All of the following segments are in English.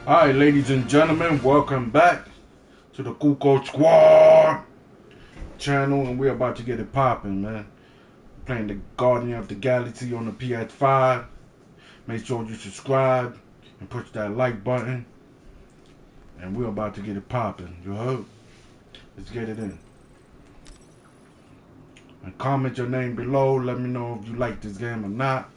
Alright, ladies and gentlemen, welcome back to the Kuko Squad channel, and we're about to get it popping, man. Playing the Guardian of the Galaxy on the PS5. Make sure you subscribe and push that like button. And we're about to get it popping, you heard? Let's get it in. And comment your name below. Let me know if you like this game or not.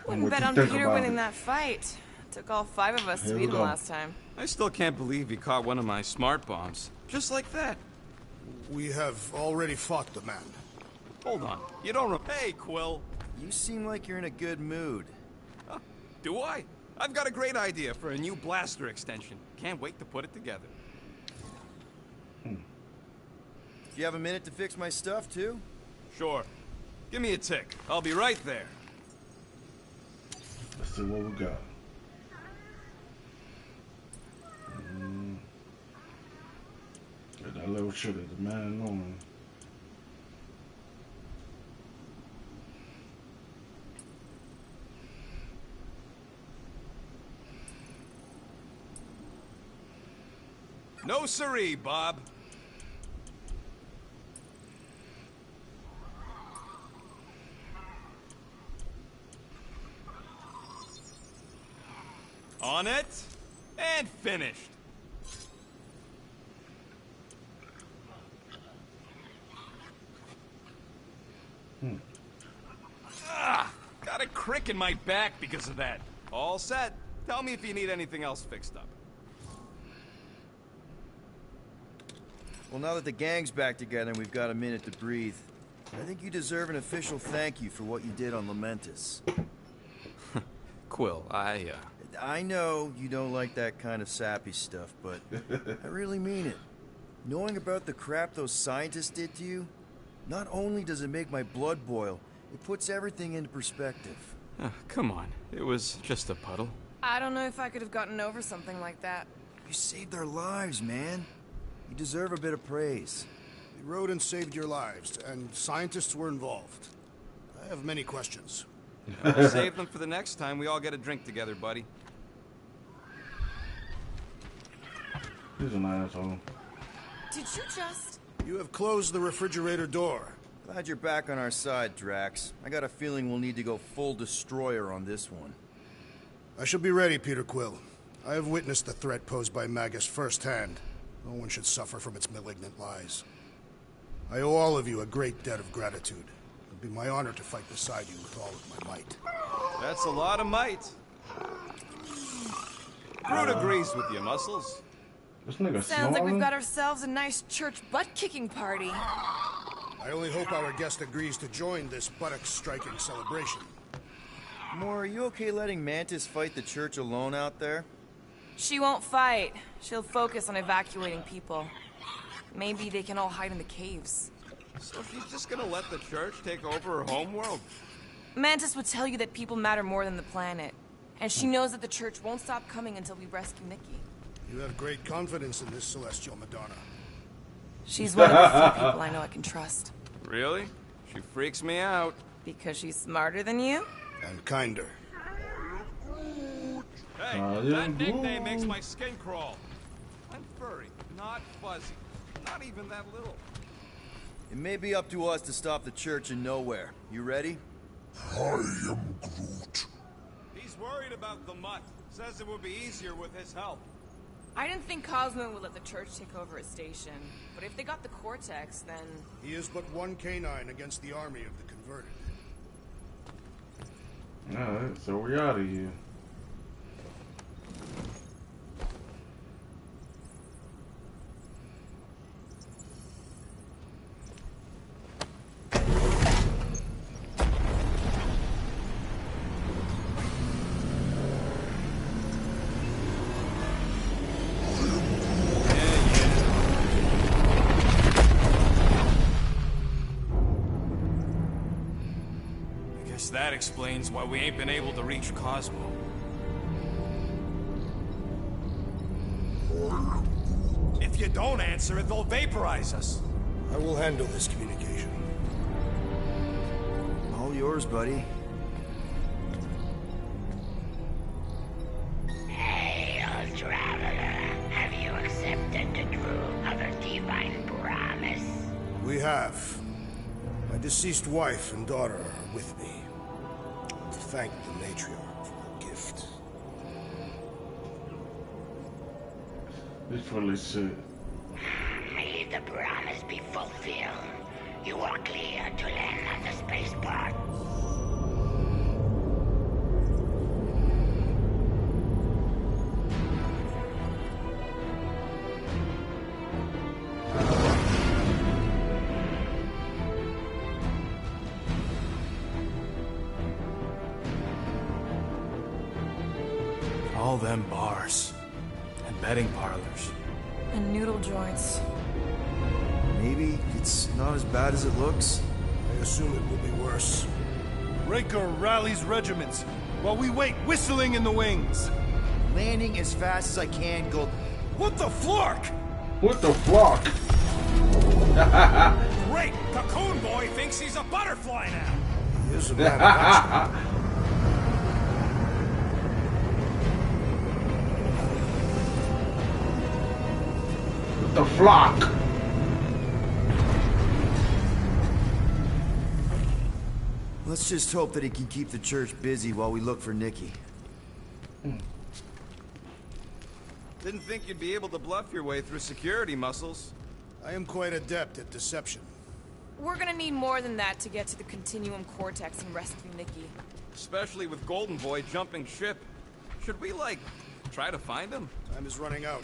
Wouldn't bet on Peter winning that fight. Took all 5 of us to beat him last time. I still can't believe he caught one of my smart bombs. Just like that. We have already fought the man. Hold on. You don't Hey, Quill. You seem like you're in a good mood. Huh, do I? I've got a great idea for a new blaster extension. Can't wait to put it together. Do you have a minute to fix my stuff, too? Sure. Give me a tick. I'll be right there. Let's see what we got. Get that little shit at the man on. No siree, Bob. On it, and finished. Got a crick in my back because of that. All set. Tell me if you need anything else fixed up. Well, now that the gang's back together and we've got a minute to breathe, I think you deserve an official thank you for what you did on Lamentus. Quill, I know you don't like that kind of sappy stuff, but I really mean it. Knowing about the crap those scientists did to you, not only does it make my blood boil, it puts everything into perspective. Come on. It was just a puddle. I don't know if I could have gotten over something like that. You saved our lives, man. You deserve a bit of praise. We rode and saved your lives, and scientists were involved. I have many questions. We'll save them for the next time we all get a drink together, buddy. He's an asshole. Did you just... You have closed the refrigerator door. Glad you're back on our side, Drax. I got a feeling we'll need to go full destroyer on this one. I shall be ready, Peter Quill. I have witnessed the threat posed by Magus firsthand. No one should suffer from its malignant lies. I owe all of you a great debt of gratitude. It'll be my honor to fight beside you with all of my might. That's a lot of might. Groot agrees with you, Muscles. This nigga Sounds like we've snoring? got ourselves a nice church butt-kicking party. I only hope our guest agrees to join this buttock-striking celebration. Moore, are you okay letting Mantis fight the church alone out there? She won't fight. She'll focus on evacuating people. Maybe they can all hide in the caves. So she's just gonna let the church take over her homeworld? Mantis would tell you that people matter more than the planet. And she knows that the church won't stop coming until we rescue Mickey. You have great confidence in this celestial Madonna. She's one of the few people I know I can trust. Really? She freaks me out. Because she's smarter than you? And kinder. Hey, that nickname makes my skin crawl. I'm furry, not fuzzy. Not even that little. It may be up to us to stop the church in nowhere. You ready? I am Groot. He's worried about the mutt. Says it would be easier with his help. I didn't think Cosmo would let the church take over a station. But if they got the Cortex, then... He is but one canine against the army of the converted. Alright, so we out of here. That explains why we ain't been able to reach Cosmo. If you don't answer it, they'll vaporize us. I will handle this communication. All yours, buddy. have. My deceased wife and daughter are with me. To thank the matriarch for her gift. This really shit. May the promise be fulfilled. You are clear to land on the spaceport. All them bars. And betting parlors. And noodle joints. Maybe it's not as bad as it looks. I assume it will be worse. Raker rallies regiments, while we wait whistling in the wings. Landing as fast as I can, go. What the flark? What the flock? Great! Cocoon Boy thinks he's a butterfly now! Here's a man of action. The flock. Let's just hope that he can keep the church busy while we look for Nikki. Didn't think you'd be able to bluff your way through security muscles. I am quite adept at deception. We're gonna need more than that to get to the Continuum Cortex and rescue Nikki. Especially with Golden Boy jumping ship. Should we, like, try to find him? Time is running out.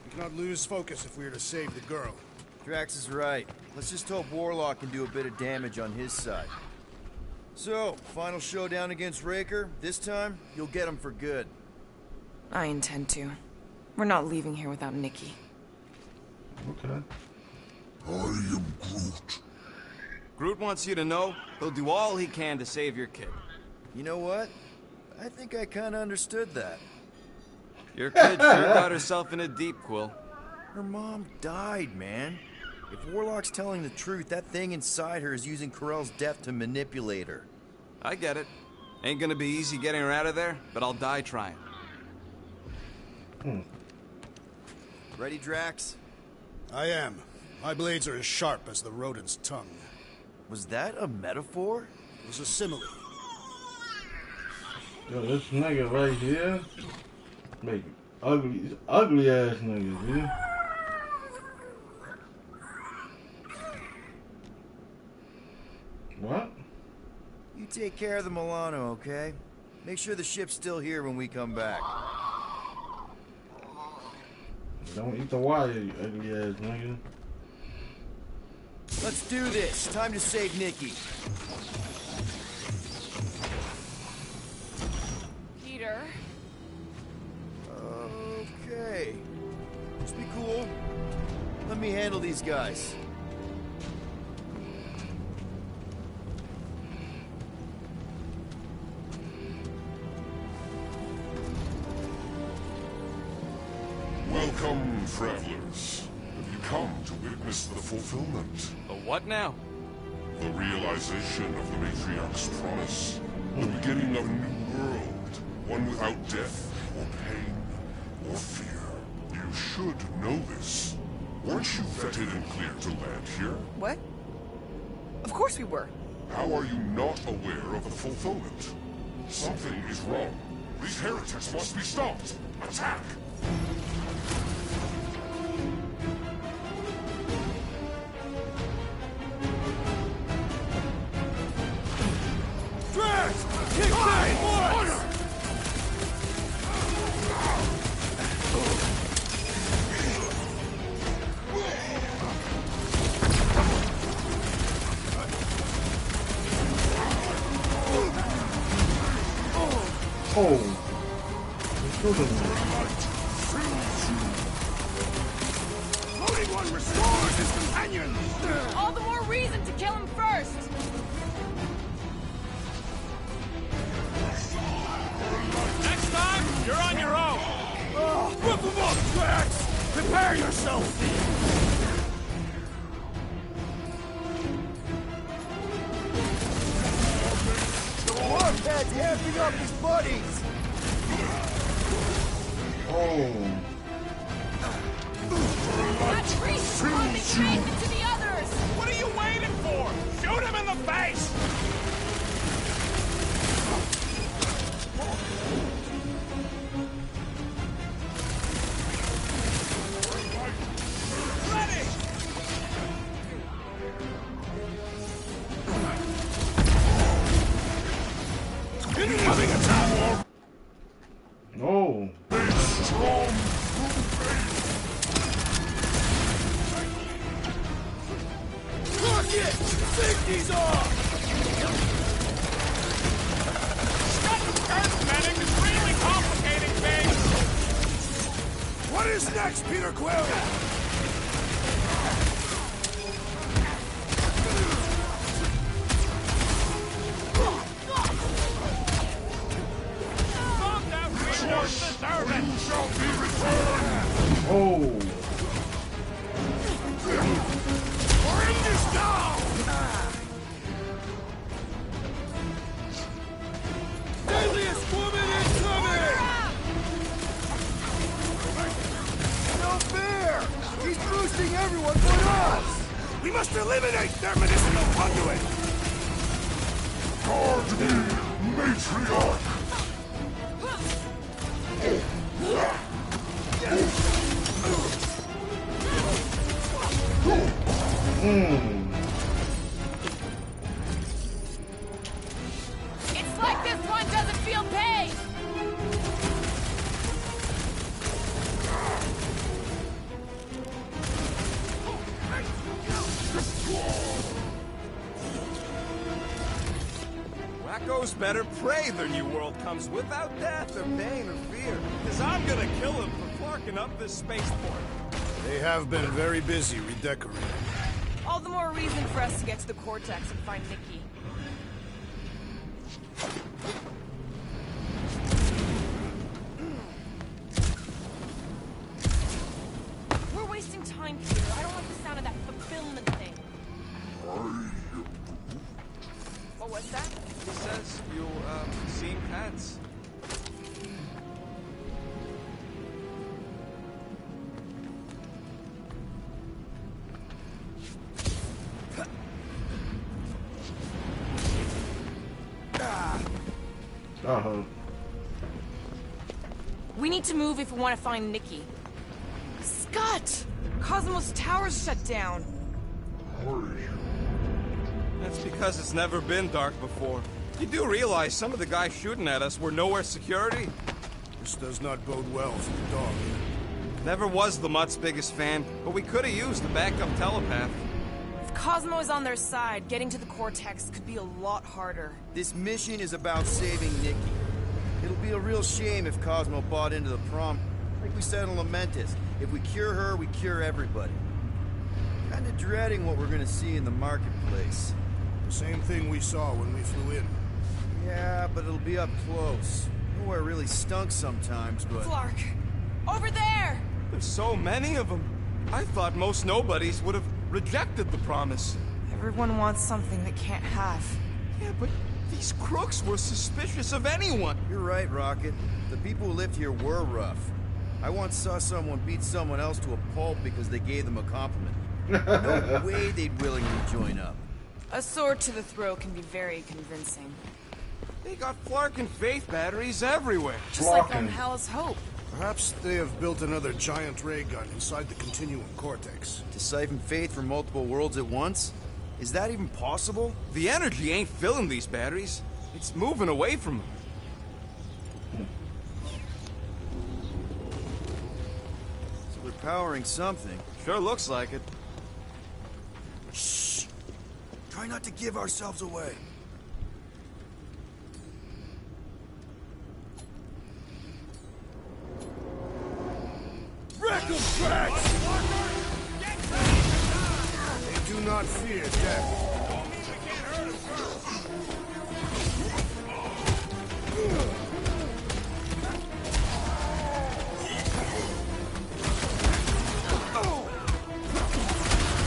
We cannot lose focus if we are to save the girl. Drax is right. Let's just hope Warlock can do a bit of damage on his side. So, final showdown against Raker. This time, you'll get him for good. I intend to. We're not leaving here without Nikki. Okay. I am Groot. Groot wants you to know he'll do all he can to save your kid. You know what? I think I kinda understood that. Your kid sure got herself in a deep, Quill. Her mom died, man. If Warlock's telling the truth, that thing inside her is using Corell's death to manipulate her. I get it. Ain't gonna be easy getting her out of there, but I'll die trying. Ready, Drax? I am. My blades are as sharp as the rodent's tongue. Was that a metaphor? It was a simile. Yo, this nigga right here, make ugly ass niggas, dude. What? You take care of the Milano, okay? Make sure the ship's still here when we come back. Don't eat the wire, you ugly ass nigga. Let's do this. Time to save Nikki. Peter? Okay. Just be cool. Let me handle these guys. Welcome, travelers. Have you come to witness the fulfillment? The what now? The realization of the Matriarch's promise. The beginning of a new world. One without death, or pain, or fear. You should know this. Weren't you vetted and cleared to land here? What? Of course we were. How are you not aware of the fulfillment? Something is wrong. These heretics must be stopped. Attack! Drax! Kick that Order! Oh. Floating one restores his companions! All the more reason to kill him first! Next time, you're on your own! Whip him up, Drax! Prepare yourself! Warhead's amping up his buddies! Oh. That priest is causing pain to the others! What are you Shit! Safety's off! Skirt medic is really complicating things! What is next, Peter Quill? Oh. Rangers down! Deadliest woman incoming! No fair! He's boosting everyone but us! We must eliminate their medicinal conduit! Guard me, matriarch! It's like this one doesn't feel pain! Wacko's better pray their new world comes without death or pain or fear. Because I'm gonna kill him for clarking up this spaceport. They have been very busy redecorating. All the more reason for us to get to the Cortex and find Nikki. We're wasting time, Peter. I don't like the sound of that fulfillment thing. What was that? He says you, seen pants. Uh-huh. We need to move if we want to find Nikki. Scott! Cosmos Tower's shut down. That's because it's never been dark before. You do realize some of the guys shooting at us were nowhere security? This does not bode well for the dog. Never was the Mutt's biggest fan, but we could have used a backup telepath. If Cosmo is on their side, getting to the Cortex could be a lot harder. This mission is about saving Nikki. It'll be a real shame if Cosmo bought into the prom. Like we said in Lamentus, if we cure her, we cure everybody. Kinda dreading what we're gonna see in the marketplace. The same thing we saw when we flew in. Yeah, but it'll be up close. Nowhere really stunk sometimes, but... Clark! Over there! There's so many of them. I thought most nobodies would have rejected the promise. Everyone wants something they can't have. Yeah, but these crooks were suspicious of anyone. You're right, Rocket. The people who lived here were rough. I once saw someone beat someone else to a pulp because they gave them a compliment. No way they'd willingly join up. A sword to the throat can be very convincing. They got Clark and Faith batteries everywhere. Just like on Flocking. Hell's Hope. Perhaps they have built another giant ray gun inside the continuum cortex. To siphon faith from multiple worlds at once? Is that even possible? The energy ain't filling these batteries. It's moving away from them. So they're powering something. Sure looks like it. Shh! Try not to give ourselves away. Wreck 'em, Drax! They do not fear death.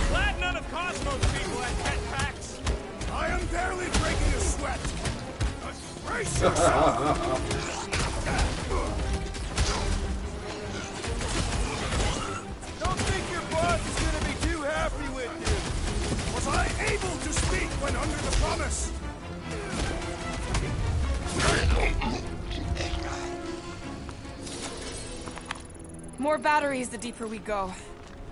Glad none of Cosmo's people had jetpacks. I am barely breaking a sweat. Brace yourself! Don't think your boss is gonna be too happy with you. Was I able to speak when under the promise? More batteries the deeper we go.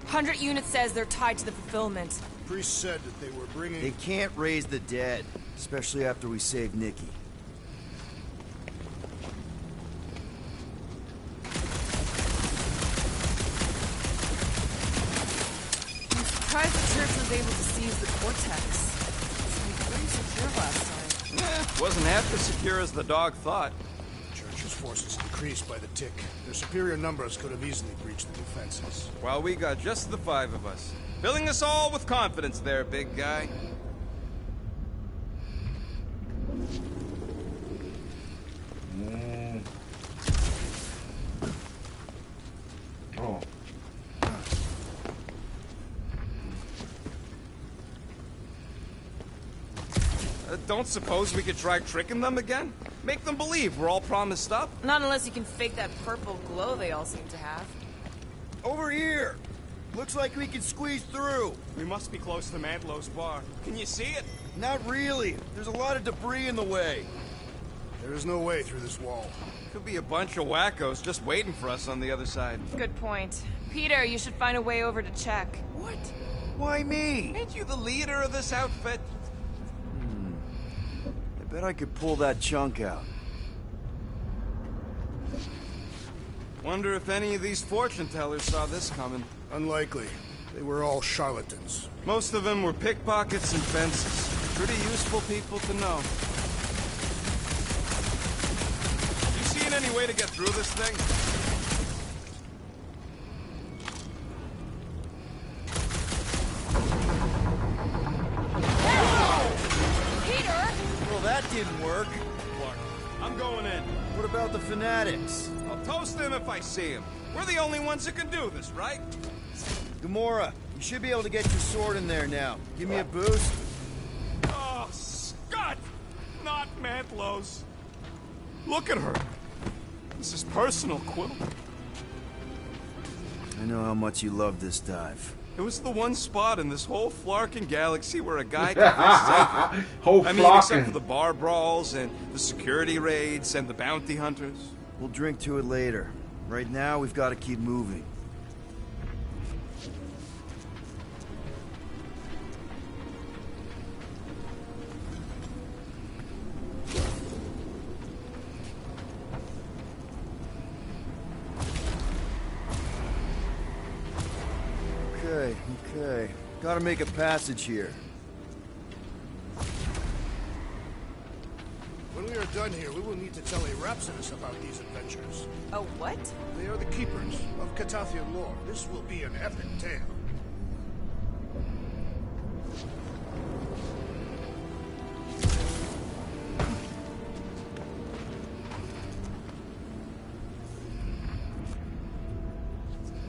100 units says they're tied to the fulfillment. Priest said that they were bringing... They can't raise the dead, especially after we save Nikki. surprised the church was able to seize the cortex. It was pretty secure last time. Wasn't half as secure as the dog thought. Church's forces increased by the tick. Their superior numbers could have easily breached the defenses. While we got just the 5 of us. Filling us all with confidence there, big guy. Oh. Don't suppose we could try tricking them again? Make them believe we're all promised up? Not unless you can fake that purple glow they all seem to have. Over here! Looks like we can squeeze through. We must be close to Mantlow's bar. Can you see it? Not really. There's a lot of debris in the way. There is no way through this wall. Could be a bunch of wackos just waiting for us on the other side. Good point. Peter, you should find a way over to check. What? Why me? Ain't you the leader of this outfit? I bet I could pull that chunk out. Wonder if any of these fortune tellers saw this coming. Unlikely. They were all charlatans. Most of them were pickpockets and fences. Pretty useful people to know. You seen any way to get through this thing? Peter! Well, that didn't work. Clark, I'm going in. What about the fanatics? I'll toast them if I see him. We're the only ones who can do this, right? Gamora, you should be able to get your sword in there now. Give me a boost. Oh, Scott! Not Mantlow's. Look at her. This is personal, Quill. I know how much you love this dive. It was the one spot in this whole Flarkin galaxy where a guy could feel safe. Whole I mean, except for Flarkin. the bar brawls and the security raids and the bounty hunters. We'll drink to it later. Right now, we've got to keep moving. Okay. Gotta make a passage here. When we are done here, we will need to tell a Rhapsodus about these adventures. Oh, what? They are the keepers of Catathian lore. This will be an epic tale.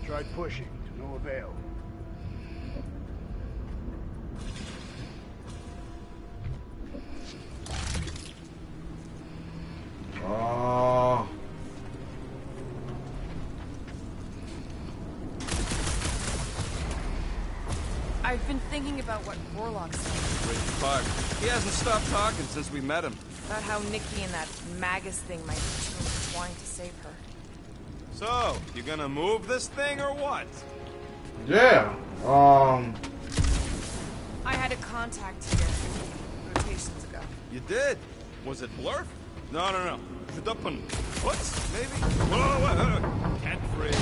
Tried pushing, to no avail. Oh. I've been thinking about what Warlock said. Rich Park. He hasn't stopped talking since we met him. About how Nikki and that Magus thing might be too intertwined to save her. So, you gonna move this thing or what? Yeah. I had a contact here rotations ago. You did? Was it Blurf? No. Shdappen. What? Maybe? Whoa. Can't breathe.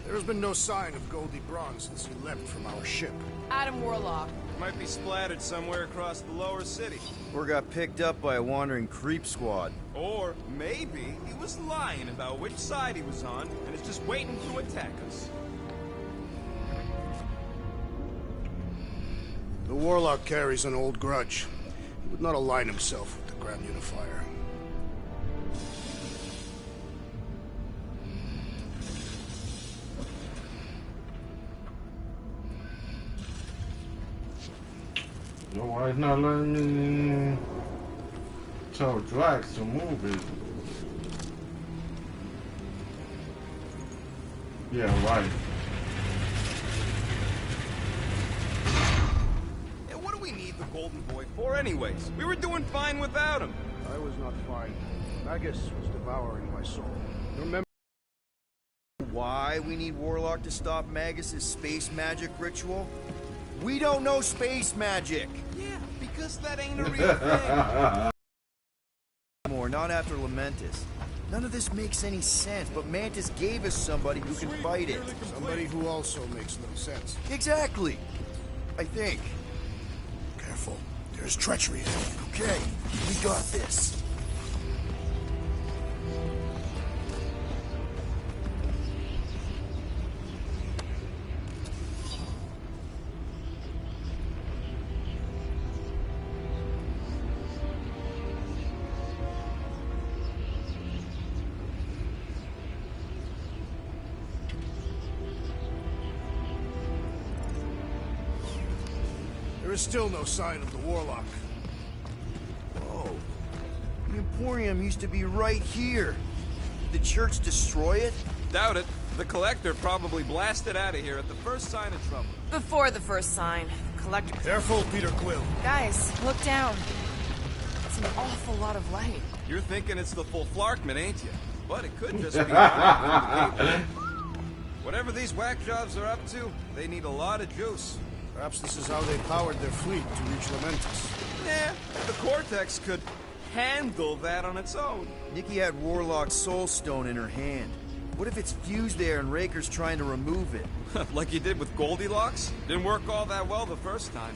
There has been no sign of Goldie Braun since he left from our ship. Adam Warlock. Might be splattered somewhere across the lower city. Or got picked up by a wandering creep squad. Or maybe he was lying about which side he was on and is just waiting to attack us. The Warlock carries an old grudge. He would not align himself with the Grand Unifier. Yo, why is not letting me tell Drax to move it? Yeah, right. And what do we need the Golden Boy for anyways? We were doing fine without him. I was not fine. Magus was devouring my soul. Remember Why we need Warlock to stop Magus's space magic ritual? We don't know space magic! Yeah, because that ain't a real thing. More, not after Lamentus. None of this makes any sense, but Mantis gave us somebody who can fight it. Somebody who also makes no sense. Exactly. I think. Careful. There's treachery. Okay, we got this. There is still no sign of the Warlock. Whoa. The Emporium used to be right here. Did the church destroy it? Doubt it. The Collector probably blasted out of here at the first sign of trouble. Before the first sign, the Collector... Careful, Peter Quill. Guys, look down. It's an awful lot of light. You're thinking it's the full Flarkman, ain't you? But it could just be... Whatever these whack jobs are up to, they need a lot of juice. Perhaps this is how they powered their fleet to reach Lamentus. Yeah, the Cortex could handle that on its own. Nikki had Warlock's Soul Stone in her hand. What if it's fused there and Raker's trying to remove it? Like you did with Goldilocks? Didn't work all that well the first time.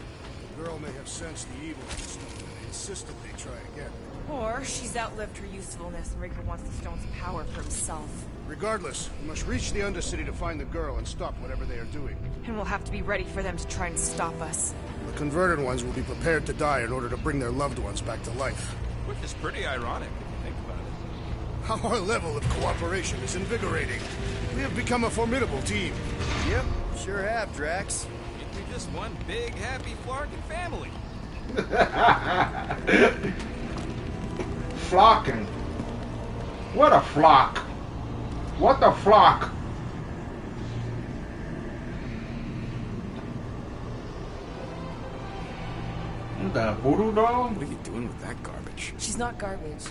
The girl may have sensed the evil of the stone and insisted they try again. Or she's outlived her usefulness and Riker wants the stone's power for himself. Regardless, we must reach the Undercity to find the girl and stop whatever they are doing. And we'll have to be ready for them to try and stop us. The converted ones will be prepared to die in order to bring their loved ones back to life. Which is pretty ironic if you think about it. Our level of cooperation is invigorating. We have become a formidable team. Yep, sure have, Drax. We're just one big, happy Flarkin family. Flocking. What a flock. What a flock. What the voodoo doll? What are you doing with that garbage? She's not garbage.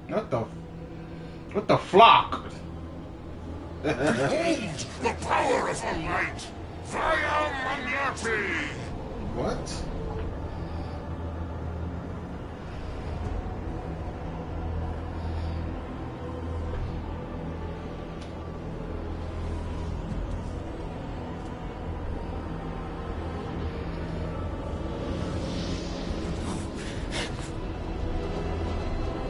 What the flock? Behold the power of the light! Via Magnati! What?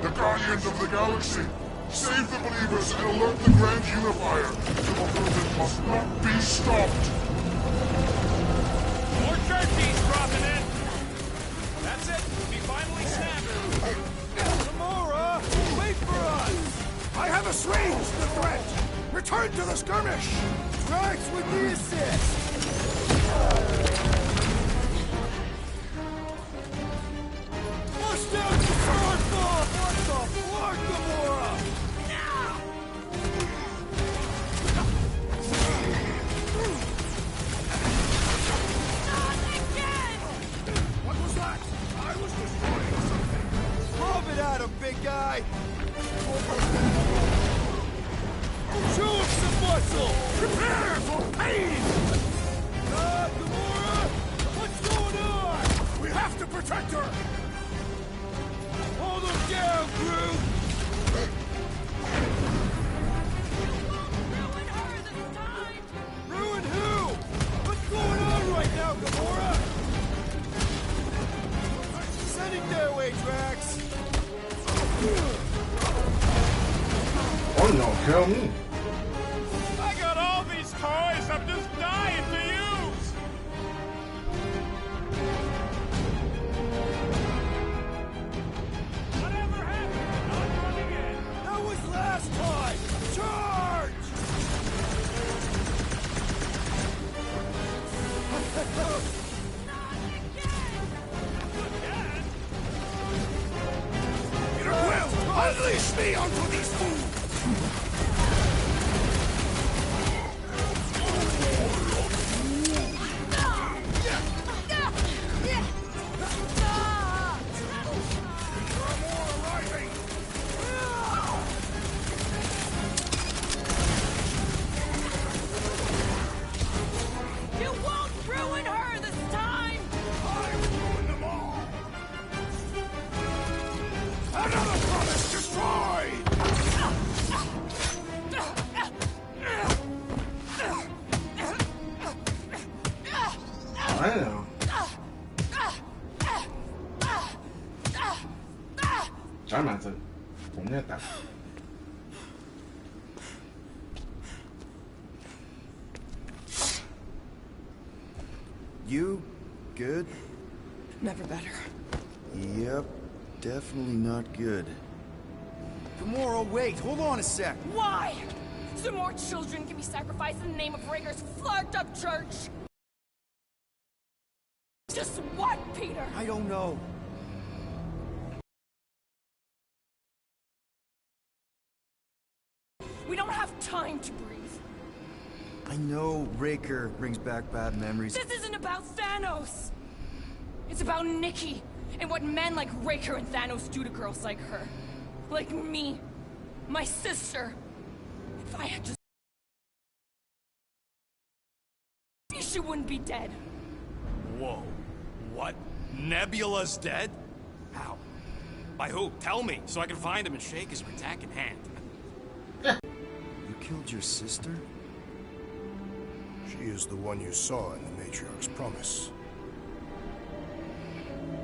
The Guardians of the Galaxy! Save the believers and alert the Grand Unifier! The movement must not be stopped! More churchies dropping in! That's it! We finally snapped! Gamora! Wait for us! I have assuaged the threat! Return to the skirmish! Drax with the assist! Bust down the sword ball! What the fuck, Gamora? What was that? I was destroying something. Rub it at him, big guy! Show him some muscle! Prepare for pain! Gamora! What's going on? We have to protect her! Hold him down, Groot! Ruin who? What's going on right now, Gamora? Sending their way, Drax! Oh no, kill me. I got all these toys I'm just dying to use! Whatever happened? Not running in! That was last time! Charge! Peter Quill! Unleash me onto these fools! You won't ruin her this Cálmate. Puñeta. You good? Never better. Yep, definitely not good. Gamora, wait, hold on a sec. Why? So more children can be sacrificed in the name of Raker's flarked up church? Just what, Peter? I don't know. We don't have time to breathe. I know Raker brings back bad memories. This isn't about Thanos. It's about Nikki and what men like Raker and Thanos do to girls like her. Like me. My sister. If I had just... she wouldn't be dead. Whoa. What? Nebula's dead? How? By who? Tell me, so I can find him and shake his attacking hand. You killed your sister? She is the one you saw in the Matriarch's promise.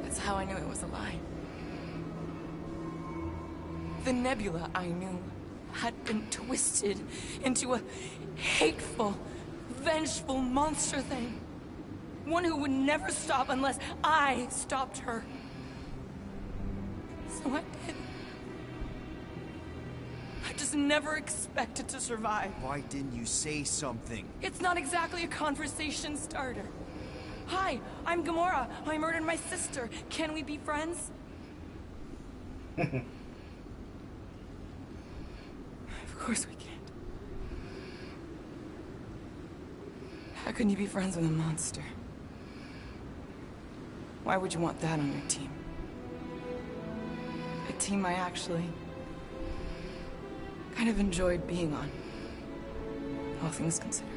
That's how I knew it was a lie. The Nebula I knew had been twisted into a hateful, vengeful monster thing. One who would never stop unless I stopped her. So I did. I just never expected to survive. Why didn't you say something? It's not exactly a conversation starter. Hi, I'm Gamora. I murdered my sister. Can we be friends? Of course we can't. How can you be friends with a monster? Why would you want that on your team? A team I actually kind of enjoyed being on, all things considered.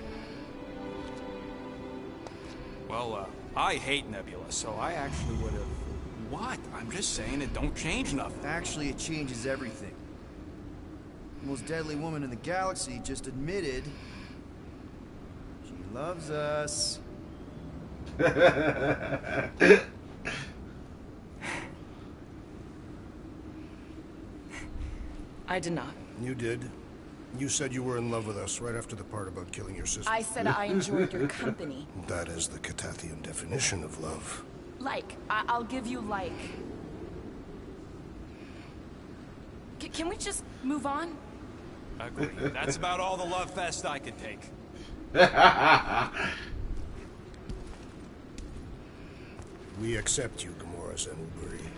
Well, I hate Nebula, so I actually would have... What? I'm just saying it don't change nothing. Actually, it changes everything. The most deadly woman in the galaxy just admitted she loves us. I did not. You did. You said you were in love with us right after the part about killing your sister. I said I enjoyed your company. That is the Catathian definition of love. Like. I'll give you like. Can we just move on? Agreed. That's about all the love fest I could take. We accept you, Gamora Zenuburi.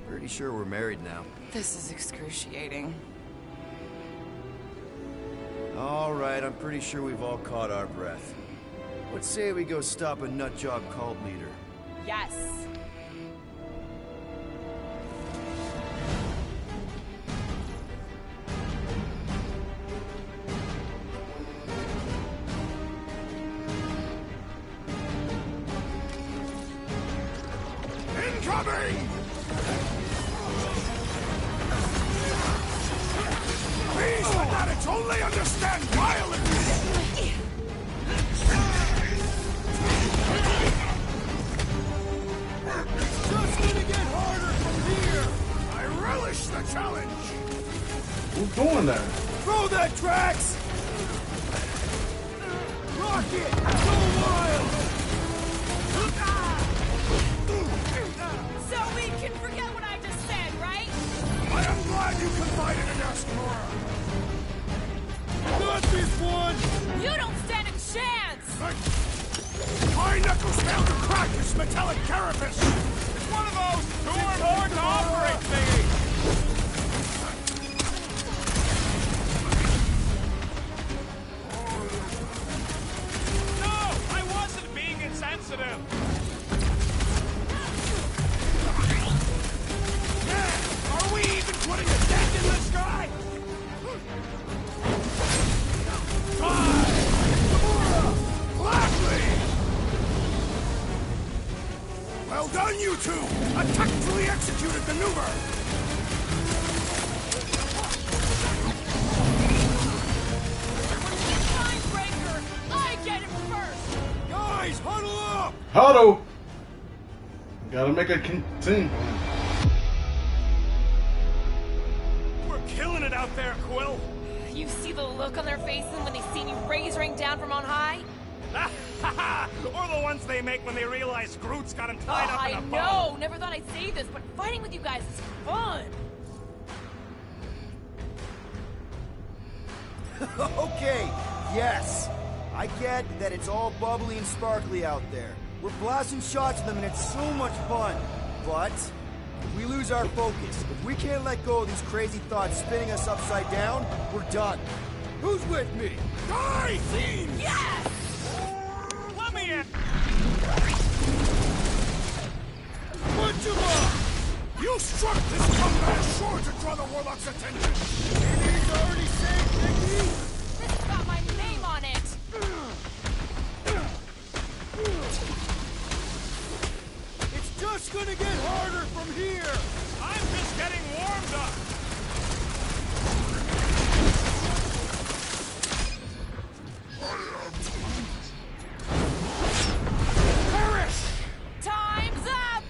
Pretty sure we're married now. This is excruciating. All right, I'm pretty sure we've all caught our breath. Let's say we go stop a nutjob cult leader. Yes. Incoming! These fanatics only understand violence! Just gonna get harder from here! I relish the challenge! Who's doing that? Throw that, Drax! Rocket! Go wild! So we can forget what I just said, right? I am glad you confided in us, Gamora! Got this one! You don't stand a chance! My knuckles failed to crack this metallic carapace! It's one of those who are more to operate thingies! No! I wasn't being insensitive! Are we even putting a dent in the sky? Gladly! Well done, you two! A tactfully executed maneuver! Mindbreaker! I get it first! Guys, huddle up! Huddle! Gotta make a team. out there, Quill? You see the look on their faces when they see you razoring down from on high? Or the ones they make when they realize Groot's got him tied up in a bow. I know! Never thought I'd say this, but fighting with you guys is fun! Okay, yes. I get that it's all bubbly and sparkly out there. We're blasting shots at them and it's so much fun. But if we lose our focus, if we can't let go of these crazy thoughts spinning us upside down, we're done. Who's with me? Die, fiends! Yes! Let me in! What you want? You struck this combat sure to draw the Warlock's attention. He's already saved, Mickey! This has got my name on it! It's just gonna get harder from here! I'm just getting warmed up! Time's up!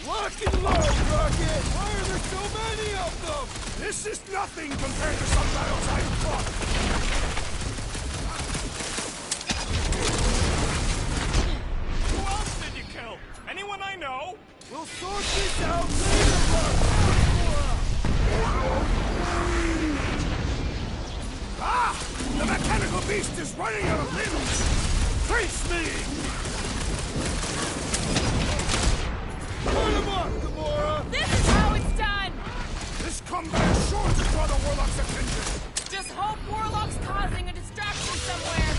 Lock and load, Rocket! Why are there so many of them? This is nothing compared to some battles I've fought. Who else did you kill? Anyone I know? We'll sort this out later, Ah! The mechanical beast is running out of limbs! Face me! Put him up, Gamora! This is how it's done! This combat is sure to draw the Warlock's attention! Just hope Warlock's causing a distraction somewhere.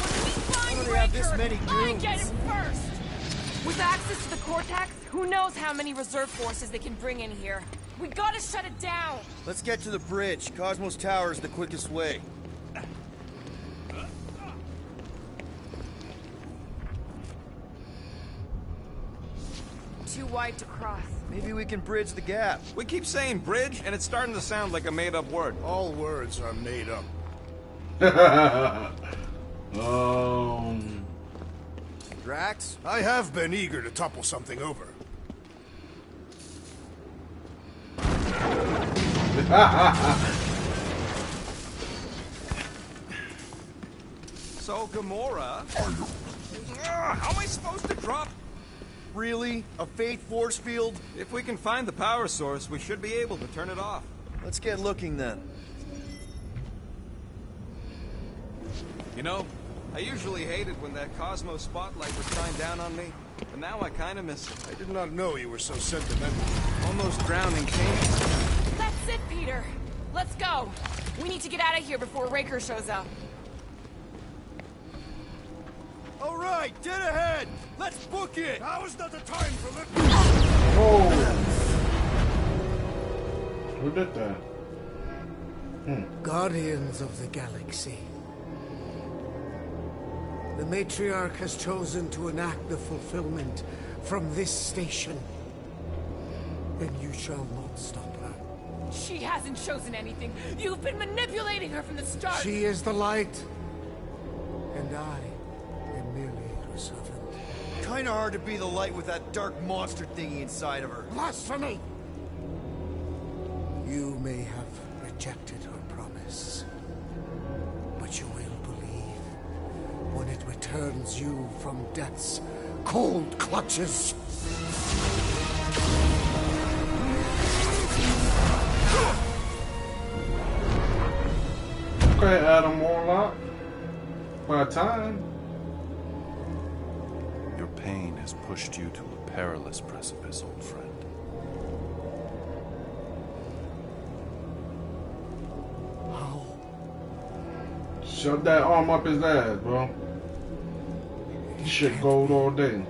When we find How do they have this Breaker, many I goons? get him first! With access to the Cortex, who knows how many reserve forces they can bring in here. We gotta shut it down! Let's get to the bridge. Cosmos Tower is the quickest way. Too wide to cross. Maybe we can bridge the gap. We keep saying bridge, and it's starting to sound like a made-up word. All words are made up. Drax? I have been eager to topple something over. So, Gamora... how am I supposed to drop... Really? A faith force field? If we can find the power source, we should be able to turn it off. Let's get looking then. You know, I usually hated when that Cosmo spotlight would shine down on me, but now I kind of miss it. I did not know you were so sentimental. Almost drowning King. That's it, Peter. Let's go. We need to get out of here before Raker shows up. All right, dead ahead! Let's book it! Now is not the time for lip. Oh! Who did that? Guardians of the Galaxy. The Matriarch has chosen to enact the fulfillment from this station. And you shall not stop her. She hasn't chosen anything. You've been manipulating her from the start. She is the light. And I am merely her servant. Kinda hard to be the light with that dark monster thingy inside of her. Blasphemy! You may have rejected her promise, but you will believe when it returns you from death's cold clutches. Okay, Adam Warlock. By time. Your pain has pushed you to a perilous precipice, old friend. How? Shove that arm up his ass, bro. Shit gold all day.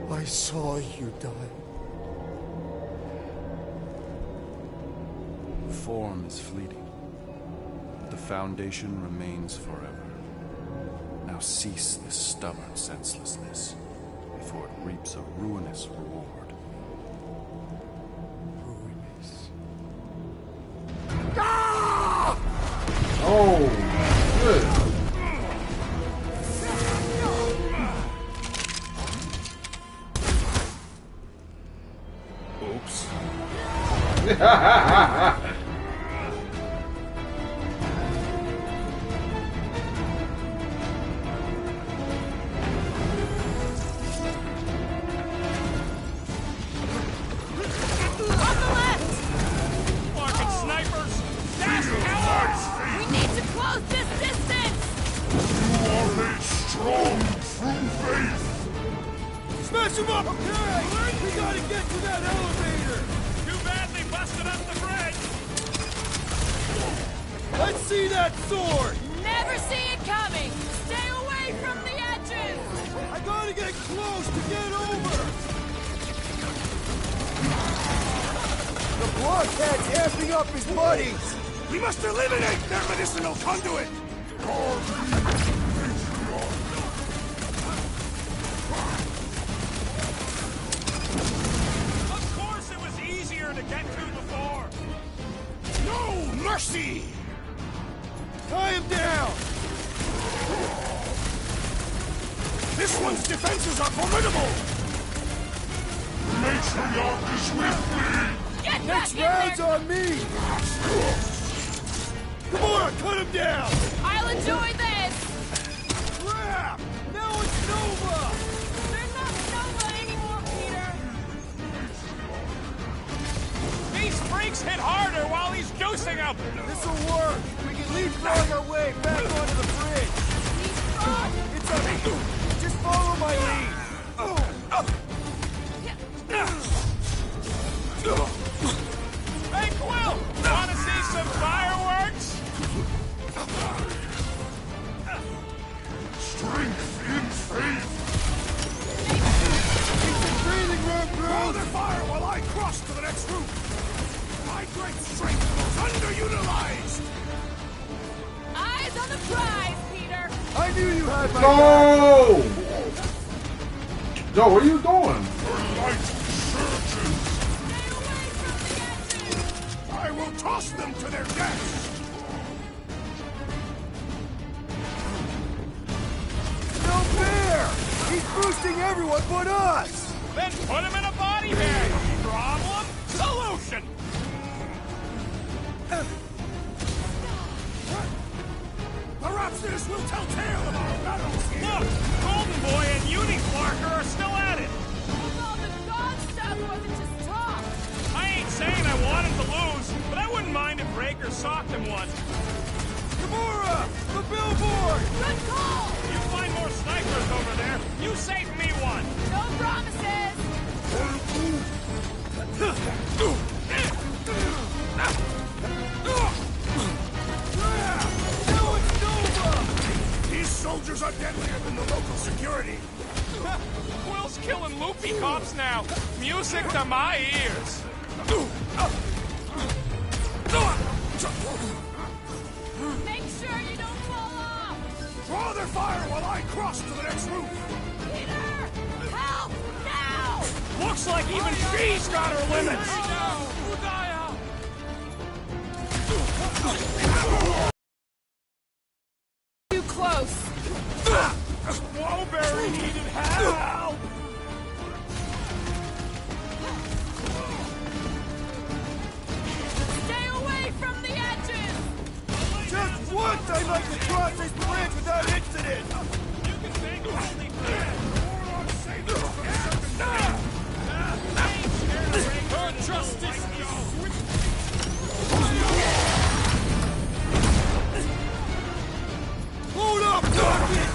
I saw you die. Form is fleeting, but the foundation remains forever. Now cease this stubborn senselessness, before it reaps a ruinous reward. Ruinous. Oh, good. Smash him up! Okay! We gotta get to that elevator! Too bad they busted up the bridge! Let's see that sword! Never see it coming! Stay away from the edges! I gotta get close to get over! The blockhead's amping up his buddies! We must eliminate their medicinal conduit! Of course it was easier to get to before! No mercy! Tie him down! This one's defenses are formidable! Matriarch is with me! Get Next back in round's there! on me! Come on, cut him down! I'll enjoy this! Crap! Now it's Nova! They're not Nova anymore, Peter! These freaks hit harder while he's dosing them! This'll work! We can leapfrog our way back onto the bridge! Leapfrog? It's up! Just follow my lead! Hey, Quill! Wanna see some fireworks? Strength in faith! Keep breathing room, Hold bro! their fire while I cross to the next room! My great strength was underutilized! Eyes on the prize, Peter! I knew you had my No! Joe, what are you doing? Her light surges! Stay away from the edges! I will toss them to their deaths! No fair! He's boosting everyone but us! Then put him in a body bag! Problem? Solution! Perhaps this will tell tale of our battles here! Look! Golden Boy and Uniflarker are still at it! Although the god stuff wasn't just talk! I ain't saying I want him to lose, but I wouldn't mind if Raker socked him one. Gamora! The billboard! Good call! You find more snipers over there, you save me one! No promises! Now it's Nova! These soldiers are deadlier than the local security! Quill's killing loopy cops now! Music to my ears! Make sure you don't fall off! Draw their fire while I cross to the next roof! Peter! Help! Now! Looks like even she's got her limits! Too close! Wowberry needed help! Stay away from the edges! Just once I'd like to cross this bridge without incident! You can thank only for that! Her justice is Hold up, Rocket!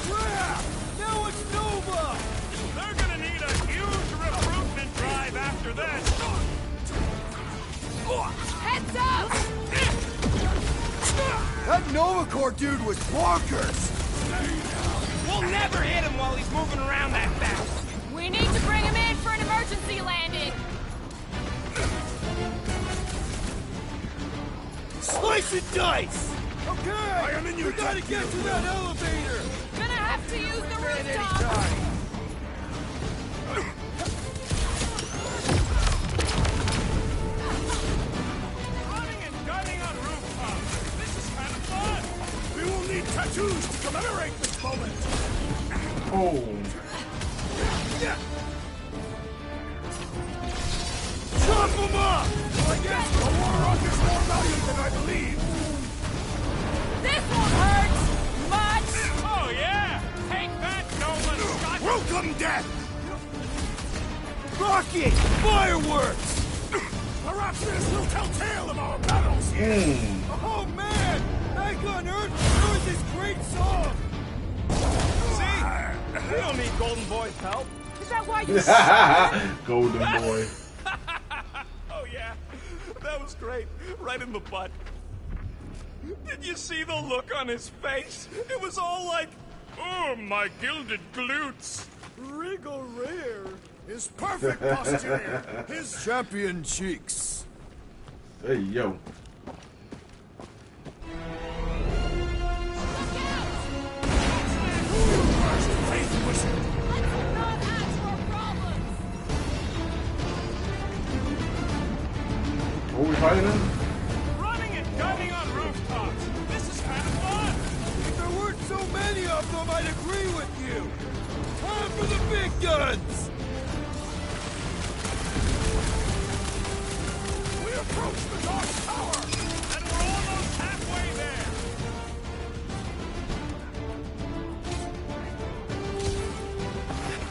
Crap! Now it's Nova! They're gonna need a huge recruitment drive after this! Heads up! That Nova Corps dude was bonkers! We'll never hit him while he's moving around that fast! We need to bring him in for an emergency landing! Slice and dice! Okay! I am in your We gotta debt, get to that elevator! Gonna have to use the At any rooftop! time! Running and gunning on rooftops! This is kind of fun! We will need tattoos to commemorate this moment! Oh. Chop him up! I guess the war rock is more valuable than I believe. This won't hurt much! Oh, yeah! Take that, Nolan Scott! Welcome, death! Rocket! Fireworks! Perhaps this will tell tale of our battles here! Oh, man! Back on Earth, there was this great song! See? We don't need Golden Boy's help. Is that why you Golden boy. Oh, yeah. That was great. Right in the butt. Did you see the look on his face? It was all like, oh, my gilded glutes. Wriggle rear. His perfect posterior. His champion cheeks. Hey, yo. What are we fighting in? Running and gunning on rooftops. This is kind of fun. If there weren't so many of them, I'd agree with you. Time for the big guns. We approach the Dark Tower, And we're almost halfway there.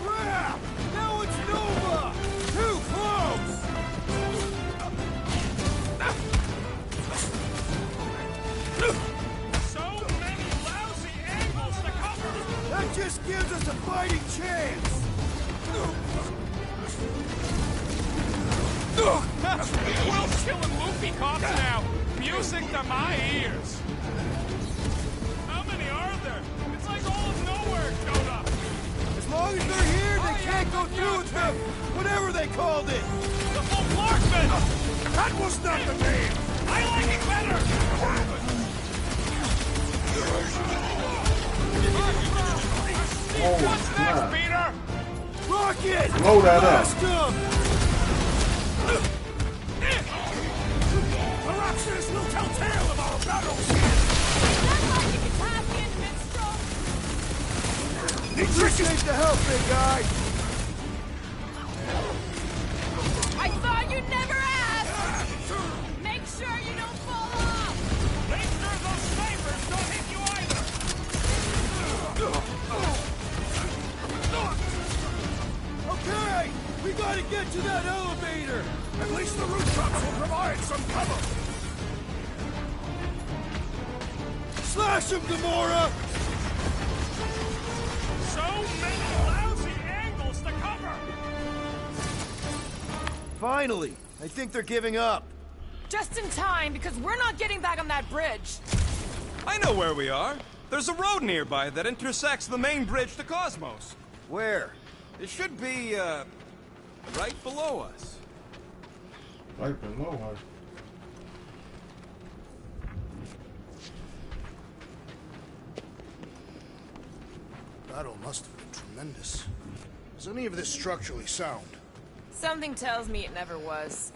crap! Now it's Nova. Too close. So many lousy angles to cover. That just gives us a fighting chance. We're killing loopy cops now. Music to my ears. How many are there? It's like all of nowhere showed up. As long as they're here, they can't go through with the whatever they called it. The bombardment. That was not the name. I like it better. What's snap. next, Peter? Rocket! Blow that up. Blast him! Perhaps this will tell tale of our battles here. Appreciate the help, big guy. I thought you'd never ask! Make sure you don't fall off! Make sure those snipers don't hit you either. Okay, we gotta get to that elevator. At least the rooftops will provide some cover. Slash him, Gamora! So many lousy angles to cover. Finally! I think they're giving up. Just in time, because we're not getting back on that bridge. I know where we are. There's a road nearby that intersects the main bridge to Cosmos. Where? It should be, right below us. Right below us. Battle must have been tremendous. Is any of this structurally sound? Something tells me it never was.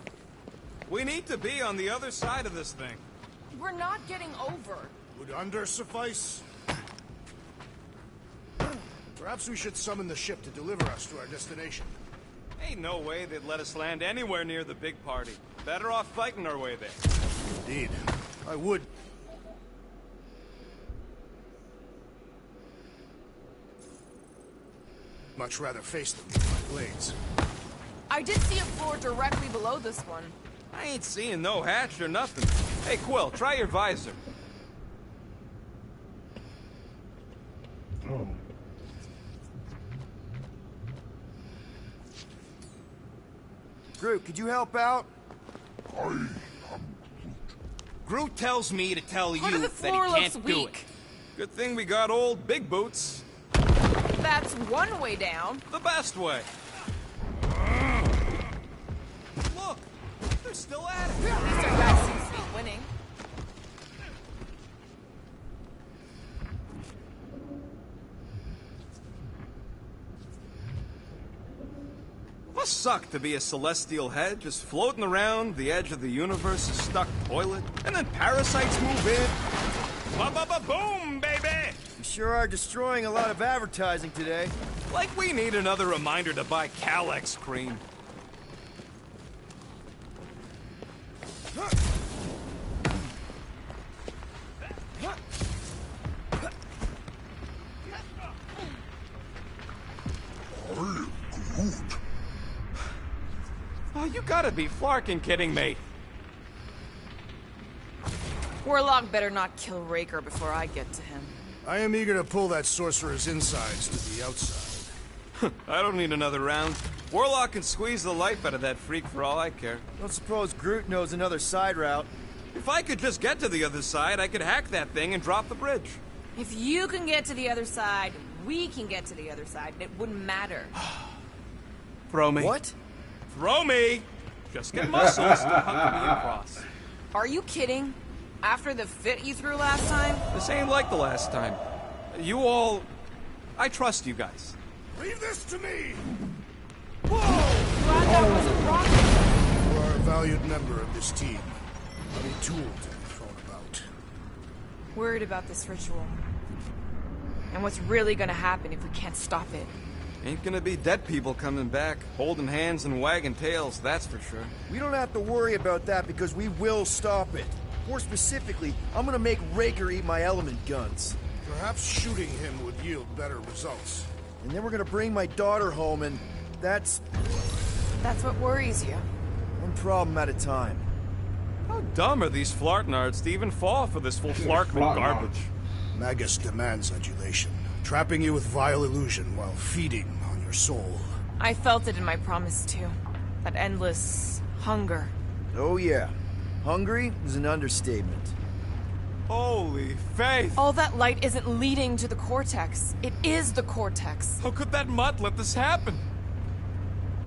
We need to be on the other side of this thing. We're not getting over. Would under suffice? Perhaps we should summon the ship to deliver us to our destination. Ain't no way they'd let us land anywhere near the big party. Better off fighting our way there. Indeed. I would. Much rather face them with my blades. I did see a floor directly below this one. I ain't seeing no hatch or nothing. Hey, Quill, try your visor. Oh. Groot, could you help out? Groot tells me to tell Part you of the that he floor looks can't do it. weak. Good thing we got old Big Boots. That's one way down. The best way. Look, they're still at it. At least our guy seems to be winning. Must suck to be a celestial head, just floating around the edge of the universe, a stuck toilet, and then parasites move in. Ba-ba-ba-boom, baby! You sure are destroying a lot of advertising today. Like we need another reminder to buy Calex cream. Oh, you gotta be flarkin' kidding me. Warlock better not kill Raker before I get to him. I am eager to pull that sorcerer's insides to the outside. I don't need another round. Warlock can squeeze the life out of that freak for all I care. Don't suppose Groot knows another side route. If I could just get to the other side, I could hack that thing and drop the bridge. If you can get to the other side, we can get to the other side, and it wouldn't matter. Throw me. What? Throw me! Just get muscles to huck me across. Are you kidding? After the fit you threw last time? This ain't like the last time. You all... I trust you guys. Leave this to me! Glad that wasn't rocket. You are a valued member of this team. Not a tool to be thrown about. Worried about this ritual. And what's really gonna happen if we can't stop it. Ain't gonna be dead people coming back, holding hands and wagging tails, that's for sure. We don't have to worry about that because we will stop it. More specifically, I'm gonna make Raker eat my element guns. Perhaps shooting him would yield better results. And then we're gonna bring my daughter home and that's what worries you. one problem at a time. How dumb are these flartnards to even fall for this full flarkman garbage? Magus demands adulation, trapping you with vile illusion while feeding on your soul. I felt it in my promise too. That endless hunger. Oh yeah. Hungry is an understatement. Holy faith! All that light isn't leading to the cortex. It is the cortex. How could that mutt let this happen?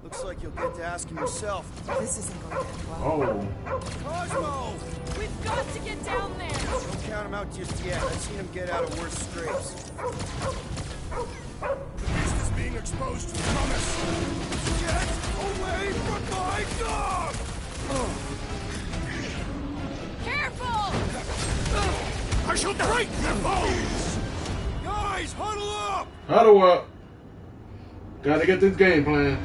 Looks like you'll get to ask him yourself. This isn't going to end well. Oh. Cosmo! We've got to get down there! Don't count him out just yet. I've seen him get out of worse scrapes. The beast is being exposed to the promise. Get away from my dog! Careful! I shall break their bones! Guys, huddle up! Huddle up. Gotta get this game plan.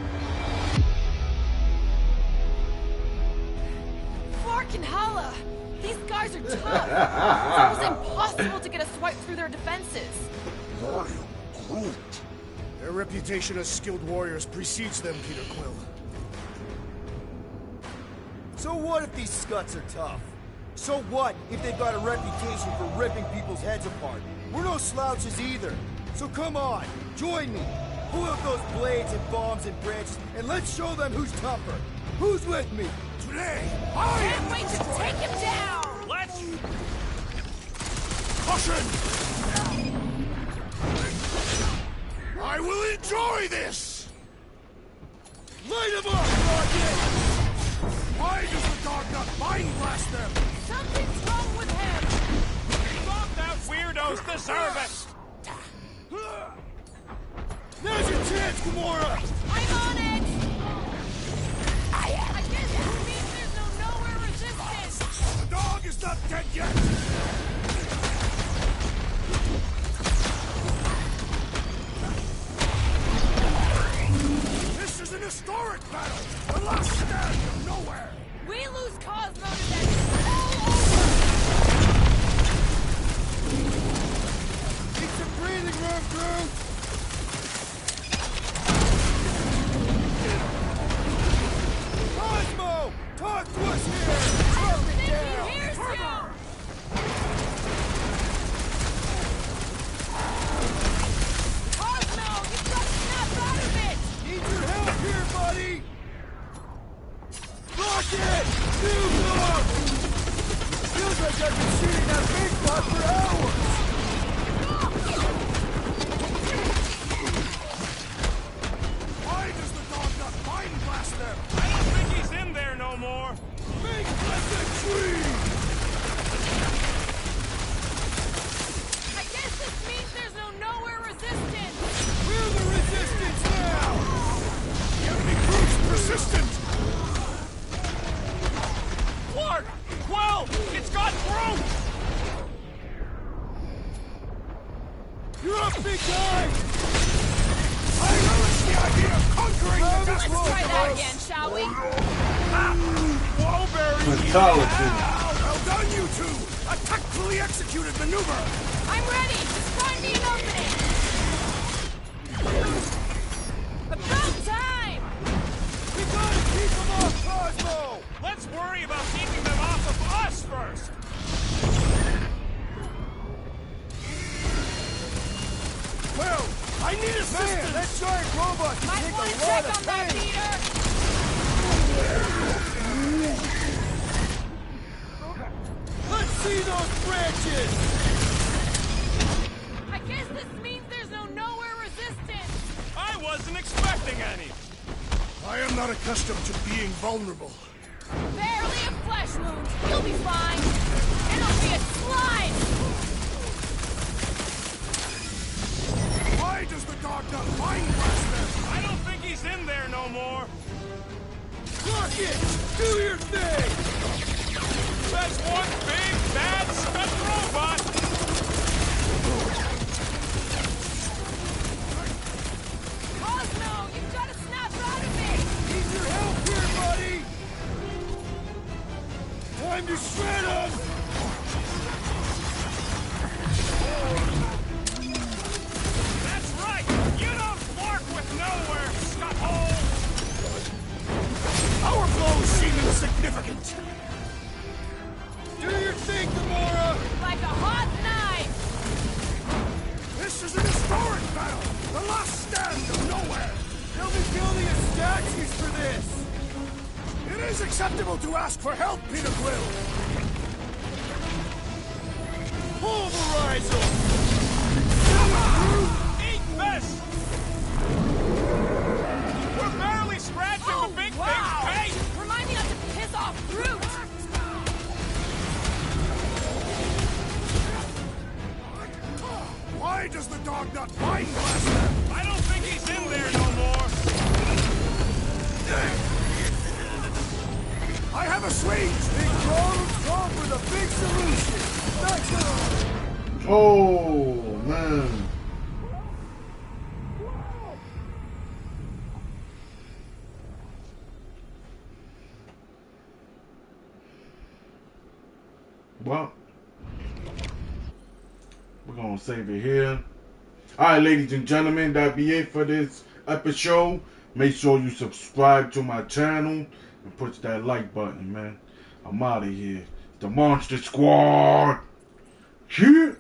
Clark and Hala! These guys are tough. It's almost impossible to get a swipe through their defenses. Their reputation as skilled warriors precedes them, Peter Quill. So what if these scuts are tough? So what if they've got a reputation for ripping people's heads apart? We're no slouches either. So come on, join me. Pull out those blades and bombs and branches, and let's show them who's tougher. Who's with me? Today, Can't wait to take him down! Let's... Caution! I will enjoy this! Light him up, Rocket! Why does the dog not mind blast them? Something's wrong with him! Stop that weirdos deserve it! There's your chance, Gamora! I'm on it! I guess this means there's no nowhere resistance! The dog is not dead yet! This is an historic battle! The last stand of nowhere! We lose Cosmo to that all over! Need some breathing room, Groot! Cosmo! Talk to us here! Slow it down! Here's you! Cosmo, you've got to snap out of it! Need your help here, buddy! Rocket! New look! Feels like I've been shooting that big shot for hours! Why does the dog not mind blast them? I don't think he's in there no more. Make blessed tree! I guess this means there's no nowhere resistance! We're the resistance now! The enemy proves persistent! Clark! Quill! It's got through! You're up, big guy! I relish the idea of conquering the Let's try that again, shall we? Wallberry! Fatality. Well done, you two! A tactfully executed maneuver! I'm ready! Just find me an opening! About time! We gotta keep them off Cosmo! Let's worry about keeping them off of us first! Well, I need assistance! Man, that giant robot can Might take want a to lot check of on that, pain! Peter! Let's see those branches! I guess this means there's no nowhere resistance! I wasn't expecting any! I am not accustomed to being vulnerable. Barely a flesh wound. You'll be fine. It'll be a slide! Why does the dog not mind blast them? I don't think he's in there no more! Rocket! Do your thing! That's one big, bad, spent robot! Cosmo, you've got to snap out of me! Need your help here, buddy! Time to shred 'em! That's right! You don't work with nowhere, scuthole! Our blows seem insignificant! Do your thing, Gamora! Like a hot knife! This is an historic battle! The last stand of nowhere! They'll be building a statues for this! It is acceptable to ask for help, Peter Quill! Pulverize them! Eat this! We're barely scratching the big thing's face! Remind me not to piss off Groot! Why does the dog not mind blast them? I don't think he's in there no more! I have a swing! Big Call for the big solution! Thanks, Oh, man. Well, we're going to save it here. Alright, ladies and gentlemen, that be it for this episode. Make sure you subscribe to my channel and push that like button, man. I'm out of here. The Monster Squad. Here.